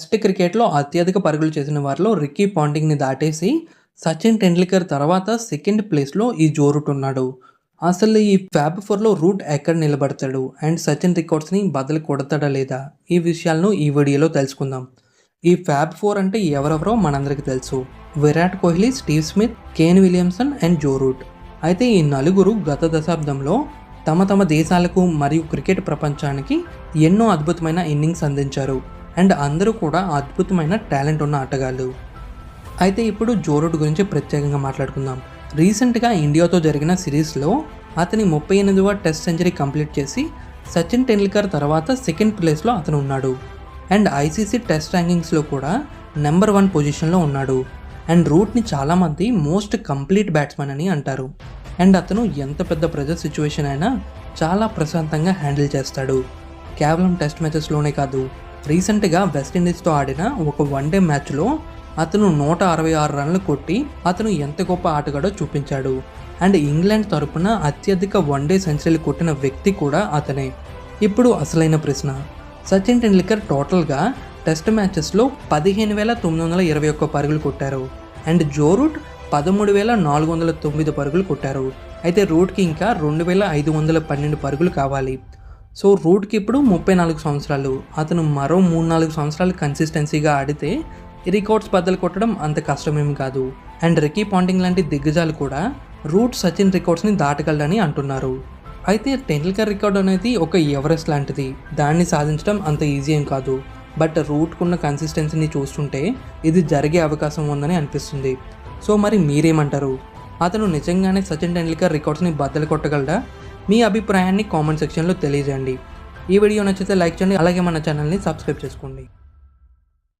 Test క్రికెట్లో అత్యధిక పరుగులు చేసిన వారిలో రిక్కీ పాంటింగ్‌ని దాటేసి సచిన్ టెండూల్కర్ తర్వాత సెకండ్ ప్లేస్‌లో ఈ జో రూట్ ఉన్నాడు. అసలు ఈ ఫ్యాబ్ ఫోర్‌లో రూట్ ఎక్కడ నిలబడతాడు? అండ్ సచిన్ రికార్డ్స్‌ని బద్దలు కొడతాడా లేదా? ఈ విషయాలను ఈ వీడియోలో తెలుసుకుందాం. ఈ ఫ్యాబ్ ఫోర్ అంటే ఎవరెవరో మనందరికీ తెలుసు. Virat Kohli, Steve Smith, Kane Williamson and Joe Root. అయితే ఈ నలుగురు గత దశాబ్దంలో తమ తమ దేశాలకు మరియు క్రికెట్ ప్రపంచానికి ఎన్నో అద్భుతమైన ఇన్నింగ్స్ అందించారు. అండ్ అందరూ కూడా అద్భుతమైన టాలెంట్ ఉన్న ఆటగాళ్ళు. అయితే ఇప్పుడు జో రూట్ గురించి ప్రత్యేకంగా మాట్లాడుకుందాం. రీసెంట్గా ఇండియాతో జరిగిన సిరీస్లో అతని 38వ టెస్ట్ సెంచరీ కంప్లీట్ చేసి సచిన్ టెండూల్కర్ తర్వాత సెకండ్ ప్లేస్లో అతను ఉన్నాడు. అండ్ ఐసీసీ టెస్ట్ ర్యాంకింగ్స్లో కూడా నెంబర్ 1 పొజిషన్లో ఉన్నాడు. అండ్ రూట్ని చాలామంది మోస్ట్ కంప్లీట్ బ్యాట్స్మెన్ అని అంటారు. అండ్ అతను ఎంత పెద్ద ప్రెజర్ సిచ్యువేషన్ అయినా చాలా ప్రశాంతంగా హ్యాండిల్ చేస్తాడు. కేవలం టెస్ట్ మ్యాచెస్లోనే కాదు, రీసెంట్గా వెస్టిండీస్తో ఆడిన ఒక వన్డే మ్యాచ్లో అతను 166 రన్లు కొట్టి అతను ఎంత గొప్ప ఆటగాడో చూపించాడు. అండ్ ఇంగ్లాండ్ తరపున అత్యధిక వన్డే సెంచరీలు కొట్టిన వ్యక్తి కూడా అతనే. ఇప్పుడు అసలైన ప్రశ్న, సచిన్ టెండూల్కర్ టోటల్గా టెస్ట్ మ్యాచెస్లో 15,921 పరుగులు కొట్టారు. అండ్ జో రూట్ 13,409 పరుగులు కొట్టారు. అయితే రూట్కి ఇంకా 2,512 పరుగులు కావాలి. సో రూట్కి ఇప్పుడు 34 సంవత్సరాలు. అతను మరో 3-4 సంవత్సరాలు కన్సిస్టెన్సీగా ఆడితే ఈ రికార్డ్స్ బద్దలు కొట్టడం అంత కష్టమేమి కాదు. అండ్ రిక్కీ పాంటింగ్ లాంటి దిగ్గజాలు కూడా రూట్ సచిన్ రికార్డ్స్ని దాటగలడని అంటున్నారు. అయితే టెండూల్కర్ రికార్డ్ అనేది ఒక ఎవరెస్ట్ లాంటిది. దాన్ని సాధించడం అంత ఈజీ ఏం కాదు. బట్ రూట్కున్న కన్సిస్టెన్సీని చూస్తుంటే ఇది జరిగే అవకాశం ఉందని అనిపిస్తుంది. సో మరి మీరేమంటారు? అతను నిజంగానే సచిన్ టెండూల్కర్ రికార్డ్స్ని బద్దలు కొట్టగలడా? మీ అభిప్రాయాన్ని కామెంట్ సెక్షన్లో తెలియజేయండి. ఈ వీడియో నచ్చితే లైక్ చేయండి, అలాగే మన ఛానల్ని సబ్స్క్రైబ్ చేసుకోండి.